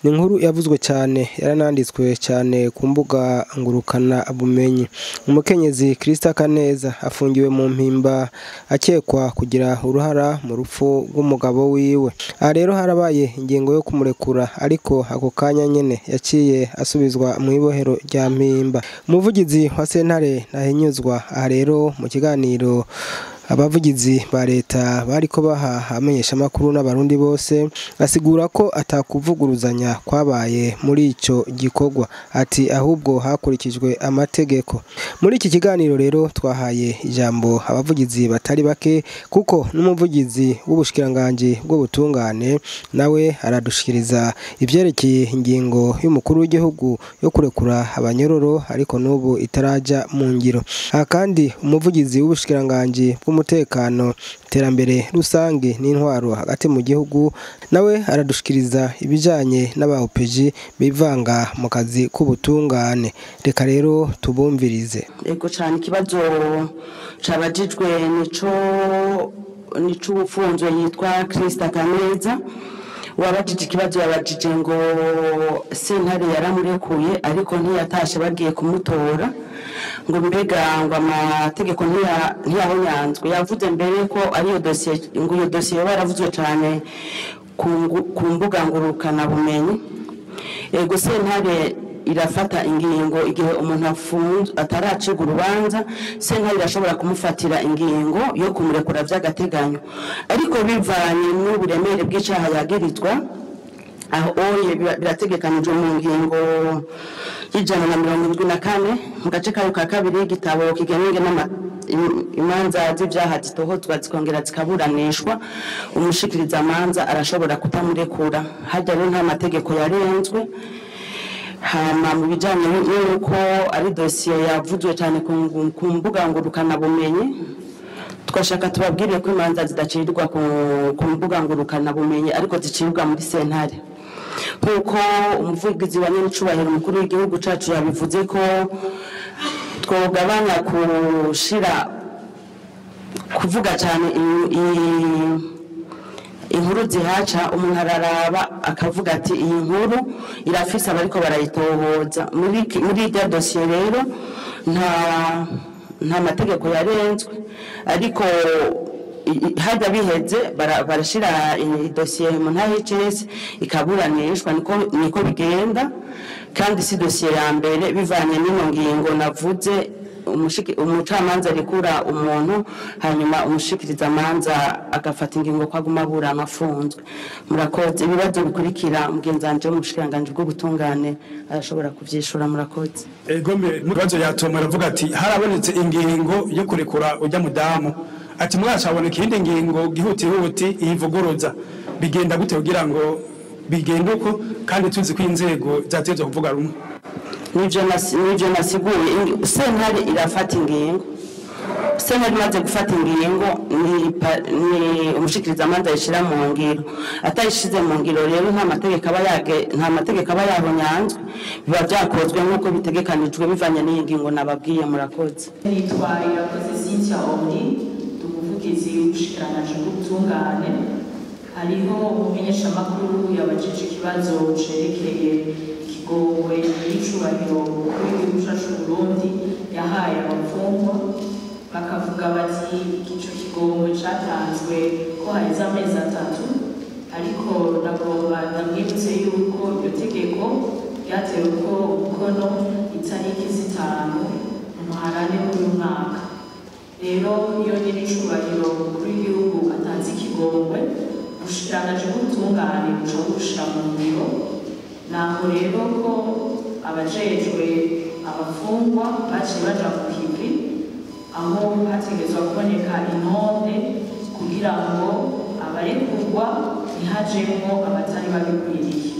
ni inkuru yavuzwe cyane yarananditswe cyane ku mbuga ngurukana bumenyi. Umukenyezi Krista Kaneza afungiwe mu mpimba akekwa kugira uruhara mu rupfu rw'umugabo wiwe. Aha rero harabaye ingingo yo kumurekura ariko ako kanya nyene yaciye asubizwa mu ibohero rya Mpimba. Umuvugizi wa sentare Ntahinyuzwa aha rero mu kiganiro abavugizi ba leta bariko baha amenyesha makuru n'abarundi bose asigura ko atakuvuguruzanya kwabaye muri ico gikorwa, ati ahubwo hakurikijwe amategeko. Muri iki kiganiro rero twahaye ijambo abavugizi batari bake kuko n'umuvugizi w'ubushikiranganje bw'ubutungane nawe aradushikiriza ivyerekeye ingingo y'umukuru w'igihugu yo kurekura abanyororo ariko n'ubu itaraja mu ngiro. Aha kandi umuvugizi w'ubushikiranganje umutekano iterambere rusange n'intwaro hagati mu gihugu nawe aradushikiriza ibijanye n'abahopeji bivanga mu kazi k'ubutungane. Reka rero tubumvirize. Ego cyane ikibazo cabajijwe nico ufunzwe yitwa Krista Kaneza. Wabajije ikibazo yabajije ngo sentare yaramurekuye ariko ntiyatashe bagiye kumutora ngo mbega ngo amategeko ntiyahonyanzwe. Yavuze mbere ko ariyo dosiye ngo iyo dosiye baravuzwe cyane ku mbuga ngurukana bumenyi. Ego sentare irafata ingingo igihe umuntu afunzwe ataracirwa urubanza, sentare irashobora kumufatira ingingo yo kumurekura vy'agateganyo ariko bivanye n'uburemere bw'icaha yagirizwa. Aho birategekanijwe mu ngingo y'174 mu gace kayo ka kabiri y'igitabo kigenenge imanza z'ivyaha zitohozwa zikongera zikaburanishwa, umushikiriza amanza arashobora kutamurekura. Harya rero nta mategeko yarenzwe. Hama mu bijanye n'uko ari dosiye yavuzwe cyane ku mbuga ngurukana bumenyi, twashaka tubabwire ko imanza zidacirirwa ku mbuga ngurukana bumenyi ariko zicirwa muri sentare. Nkuko umuvugizi wa nyenicubahiro umukuru w'igihugu cacu yabivuze ko twogabanya kuvuga cyane inkuru zihaca, umuntu araraba akavuga ati iyi nkuru irafise abariko barayitohoza. Muri irya dosiye rero nta mategeko yarenzwe ariko hajya biheze barashira dosiye mu ntahicese ikaburanishwa. Niko bigenda kandi si dosiye ya mbere bivanye n'ino ngingo navuze. Umucamanza arikura umuntu hanyuma umushikiriza amanza agafata ingingo ko aguma aburana afunzwe. Murakoze. Ibibazo bikurikira mugenzanje mu bushikiranganje bw'ubutungane arashobora kuvyishura. Murakoze. Egombe mu bibazo yatomwe aravuga ati harabonetse ingingo yo kurekura ujya mudamu, ati mwacaboneka iyindi ngingo gihutihuti iyivuguruza, bigenda gute kugira ngo bigende uko kandi tuzi ko inzego zatezwe kuvuga rumwe? Nivyo nasiguye. Sentare irafata ingingo. Sentare imaze gufata ingingo ni umushikiriza amanza yishira mu ngiro. Atayishize mu ngiro rero nta mategeko aba yahonyanzwe, biba vyakozwe nk'uko bitegekanijwe bivanye n'ingingo nababwiye. Murakoze. Nitwa Irakoze Cynthia Omri, umuvugizi w'ubushikiranganje bw'ubutungane. Hariho umumenyesha makuru yabajije ikibazo cerekeye ikigongwe n'icubahiro w'igihugu cacu Burundi yahaye abafungwa, bakavuga bati ico kigongwe catanzwe ko haheze amezi 3 ariko nagomba ndamwibutse yuko iryo tegeko ryatewe ko umukono itariki 5 Muharane uyu mwaka. Rero iyo nyir'icubahiro w'igihugu atanze ikigongwe, ubushikiranganje bw'ubutungane buca bushira mu ngiro. Naho rero ko abajejwe abafungwa baciye baja ku kivi, aho hategezwa kuboneka intonde kugira ngo abarekurwa ntihajemwo abatari babikwiriye.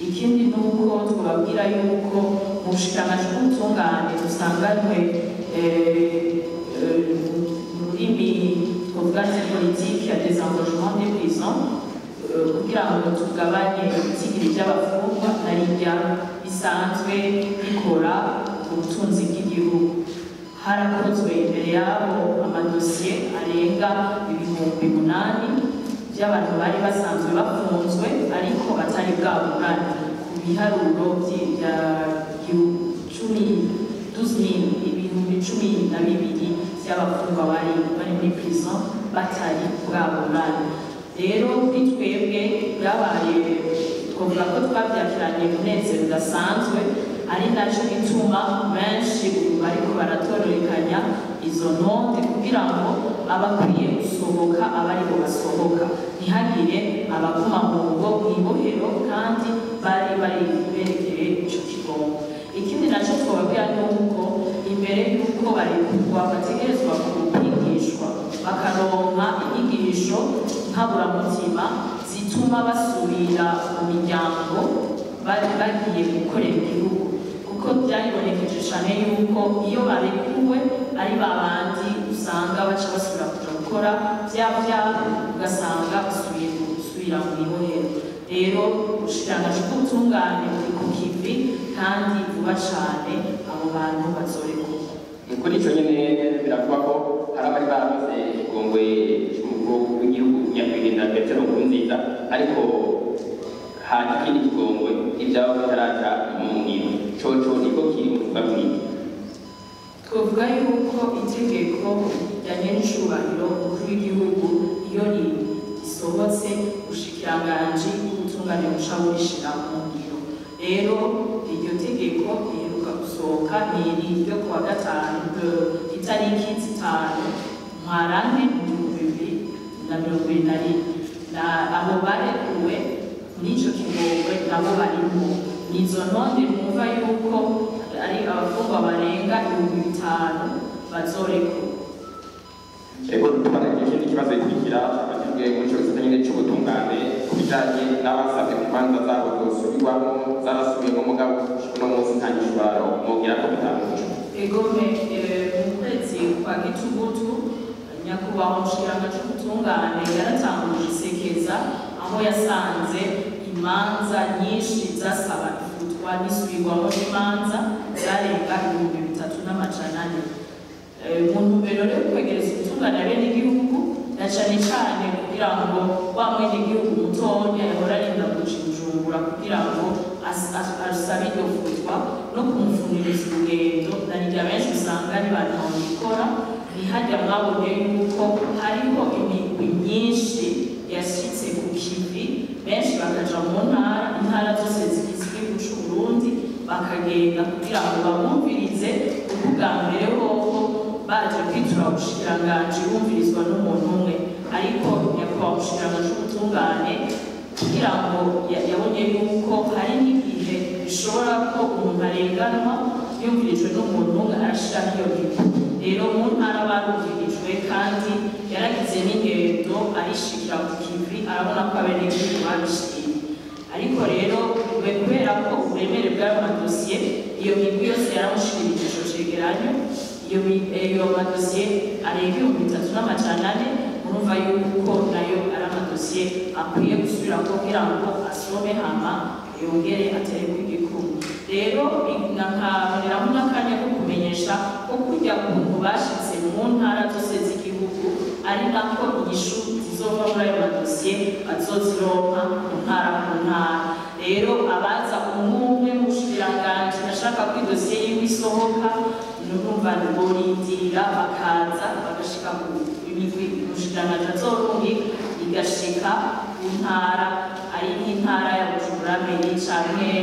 Ikindi nuko twababwira yuko mu bushikiranganje bw'ubutungane dusanganywe ururimi twavuga politike ya désengagement des prisons kugira ngo tugabanye ibitigiri by'abafungwa narirya bisanzwe bikora ubutunzi bw'igihugu. Harakozwe imbere yabo amadosiye arenga 8,000 by'abantu bari basanzwe bafunzwe ariko batari bwaburane ku ibiharuro bya 12,000 ibihumbi 12 by'abafungwa bari muri prison batari bwaburane. Rero kuri twebwe byabaye twavuga ko twabyakiranye umunezero udasanzwe, ari nacyo gituma benshi bariko baratororekanya izo ntonde kugira ngo abakwiye gusohoka abariho basohoka, ntihagire abaguma mu ngo mw'ibohero kandi bari berekeye ico kigongo. Ikindi nacyo twababwira ni uko imbere y'uko barekurwa bategerezwa kwigishwa bakaronka inyigisho nkaburamutima zituma basubira mu miryango bagiye gukorera igihugu, kuko byaribonekeje cyane yuko iyo barekuwe ari babandi usanga baca basubira kuja gukora vya ugasanga basubira mu ibohero. Rero ubushikiranganji bw'ubutungane buri ku kivi kandi vuba cane abo bantu bazorekurwa. Kuri ico nyene biravuga ko hari abari barakoze ikigongwe c'umukuru w'igihugu nyakwigendera Petero Nkurunziza, ariko hari ikindi kigongwe ivyabo bitaraja mu ngiro, coco niko kiri mu kuvuga kw'iki. Twavuga yuko itegeko rya nyenicubahiro umukuru w'igihugu iyo risohotse ubushikiranganji bw'ubutungane buca burishira mu ngiro. Rero iryo tegeko riheruka gusohoka ni ryo kuwa gatanu itariki 5 Ntwarante 2021. Abo barekuwe n'ico kigongwe nabo barimo, nizo ntonde mwumva yuko ari abafungwa barenga 5,000 bazorekurwa. Ego tumaranye ikindi kibazo gikurikira abafite mu cyo kitanye cy'ubutungane ku bijanye n'abasabye kumanza zabo zosubirwamo zarasubiyemo mugabo no munsi ntangishwaro mugira ko bitandukanye. Ego mu kwezi kwa Gitugutu nyakubahwa umushikiranganji w'ubutungane yaratanguje isekeza aho yasanze imanza nyinshi zasaba ifutwa n'isubirwamo n'imanza zarenga 3,400. Mu ntumbero yo kwegereza ubutungane abenegihugu na cane cane kugira ngo wa mwenegihugu mutonya yahora arinda kuja Bujumbura kugira ngo asabe iryo futwa no kumufungiriza urugendo, na nirya benshi usanga ari bantabikora. Ntihajya mwabonye yuko hariho imigwi myinshi yashitse ku kivi, benshi bakaja mu intara zose zigize igihugu c'Uburundi bakagenda kugira ngo babumvirize ukuvuga mbere hoho baje kwitura ubushikiranganji bumvirizwa n'umuntu umwe, ariko nyakubahwa umushikiranganji w'ubutungane kugira ngo yabonye yuko hari n'igihe bishobora ko umuntu arenganwa yumvirijwe n'umuntu umwe arashiraho iyo migwi. Rero mu ntara barumvirijwe kandi yaragize n'ingendo arishikira ku kivi arabona ko abenegihugu babishimye. Ariko rero kubera ko uburemere bw'ayo madosiye iyo migwi yose yaramushikirije ico cegeranyo, iyo madosiye arenga 3,400, murumva yuko nayo ari amadosiye akwiye gusubira kugira ngo asome hama yongere atereko igikumu. Rero nkaboneraho n'akanya ko kumenyesha ko kurya kuntu bashitse mu ntara zose z'igihugu ari nako inyishu zizova muri ayo madosiye bazozironka mu ntara ku ntara. Rero abaza umwe mu bushikiranganji ashaka ko idosiye yiwe isohoka numva borindira bakaza bagashika ku imigwi umushikiranganji azorungika igashika ku ntara, ari nk'intara ya Bujumbura Meri canke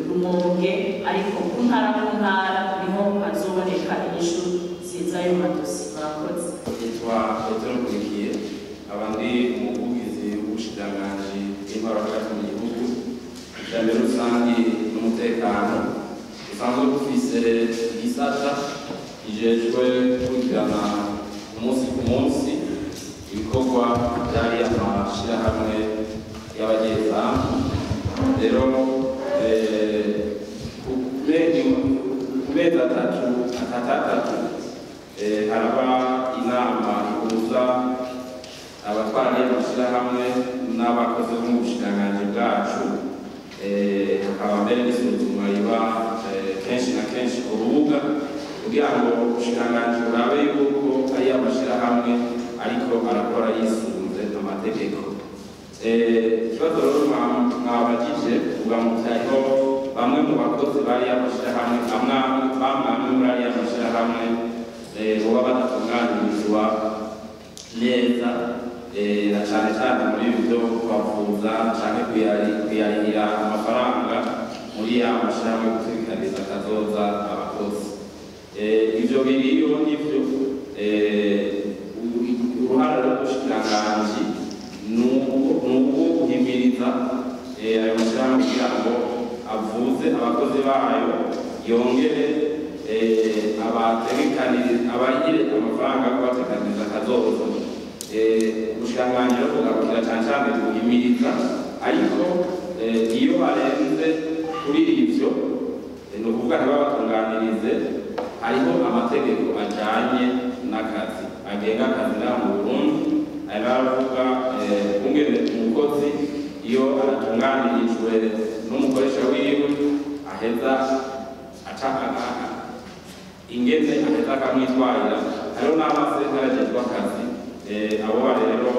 Rumonge, ariko ku ntara niho hazoboneka inyishu z'izayo madosiye. Murakoze. Yitwa Petero Nkurikiye, abandi umuvugizi w'ubushikiranganji bw'intwaro hagati mu gihugu, iterambere rusange n'umutekano. Usanzwe dufise igisata kijejwe gukurikirana umunsi ku munsi ibikorwa byari amashirahamwe y'abagezamu. Rero ku mezi atatu haraba inama ihuza abatwara y'amashirahamwe n'abakozi bo mu bushikiranganji bwacu, hakaba mbere n'isuzumwa riba kenshi na kenshi ku rubuga kugira ngo ubushikiranganji burabe yuko ari amashirahamwe ariko arakora yisunze amategeko. ikibazo rero mwabagije uvuga muti hariho bamwe mu bakozi bari amashyirahamwe bamwe muri ariya mashyirahamwe baba badatunganirizwa neza na cyane cyane muri ibi byo kubavuza cyangwa kuyarihira amafaranga muri ya mashyirahamwe gutegekaniza akazoza abakozi. Ibyo biriyo n'ibyo uruhare rw'ubushikiranganji ni ubwo guhimiriza ayo mashyirahamwe kugira ngo avuze abakozi bayo, yongere abagire amafaranga yo kubatekaniriza akazoza. Ubushikiranganji rero bugarukira cyane cyane guhimiriza, ariko iyo barenze kuri ibyo ni ukuvuga ntibabatunganirize, hariho amategeko ajyanye n'akazi agenga akazi ngaha mu Burundi. Ayo aravuga kungene umukozi iyo aratunganirijwe n'umukoresha wiwe aheza ingene aheza akamwitwarira. Hariho n'amasezerano agezwa akazi abo rero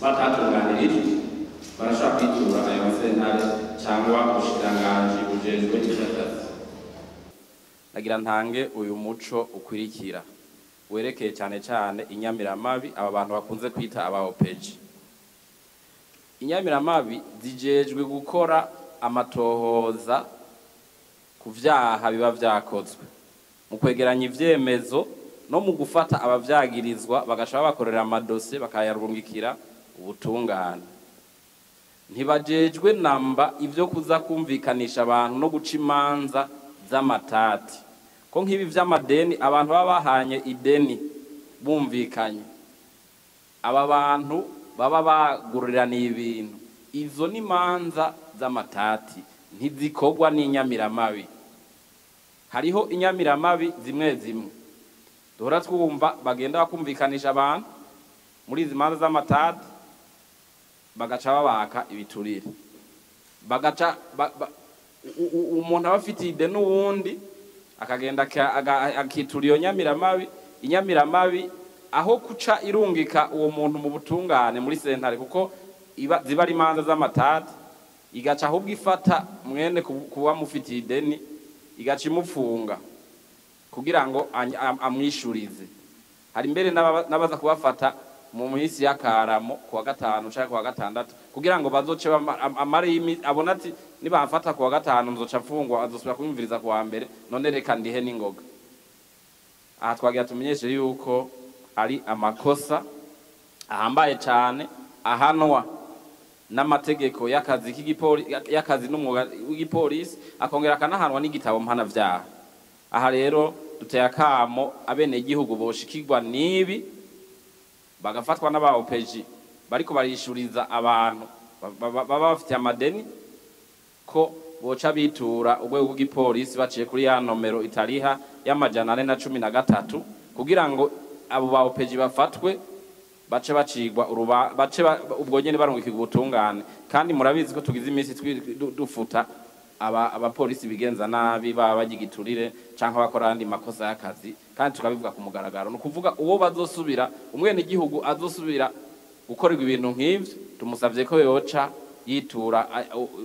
batatunganirijwe barashaka kwitura ayo masentare cyangwa ubushikiranganji bujejwe iby'akazi. Nagira ntange uyu muco ukurikira werekeye cyane cyane inyamiramabi aba bantu bakunze kwita abaopeji. Inyamiramabi zijejwe gukora amatohoza ku vyaha biba vyakozwe, mu kwegeranya ivyemezo no mu gufata abavyagirizwa bagasha bakorera amadose bakayarungikira ubutungane. Ntibajejwe namba ivyo kuza kumvikanisha abantu no guca imanza z'amatati, ko nk'ibi vy'amadeni abantu baba bahanye ideni bumvikanye, aba bantu baba baguriraniye ibintu, izo ni imanza z'amatati ntizikorwa n'inyamiramabi. Hariho inyamiramabi zimwe zimwe duhora twumva bagenda bakumvikanisha abantu muri izi manza z'amatati, bagaca babaka ibiturire, bagaca umuntu aba afite ideni n'uwundi akagenda akitura iyo nyamiramabi. Inyamiramabi aho kuca irungika uwo muntu mu butungane muri sentare, kuko ziba ari imanza z'amatati, igaca ahubwo ifata mwene kuba mufitiye ideni igaca imufunga kugira ngo amwishurize. Hari mbere n'abaza kubafata mu minsi y'akaramo kuwa gatanu cyangwa kuwa gatandatu kugira ngo bazoce amare abona ati nibafata kuwa gatanu nzoca mfungwa, azosubira kumviriza kuwa mbere, none reka ndihe n'ingoga. Aha twagira tumenyeshe yuko ari amakosa ahambaye cyane ahanwa n'amategeko y'akazi n'umwuga w'igipolisi, akongera akanahanwa n'igitabo mpanavyaha. Aha rero duteye akamo abenegihugu boshikirwa n'ibi bagafatwa n'abaopeji bariko barishuriza abantu baba bafite amadeni, ko boca bitura urwego rw'igipolisi baciye kuri ya nomero itariha y'amajana413 kugira ngo abo baopeji bafatwe bace bacigwa ubwo nyene barungikirwa ubutungane. Kandi murabizi ko tugize iminsi dufuta abapolisi bigenza nabi, baba bagigiturire canke bakora andi makosa y'akazi, kandi tukabivuga ku mugaragaro. No kuvuga uwo bazosubira umwene igihugu azosubira gukorerwa ibintu nk'ivyo, tumusavye ko yoca yitura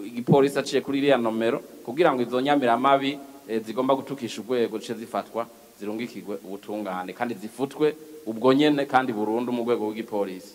igipolisi aciye kuri iriya nomero kugira ngo izo nyamiramabi zigomba gutukisha urwego ce zifatwa zirungikirwe ubutungane kandi zifutwe ubwo nyene kandi burundu mu rwego rw'igipolisi.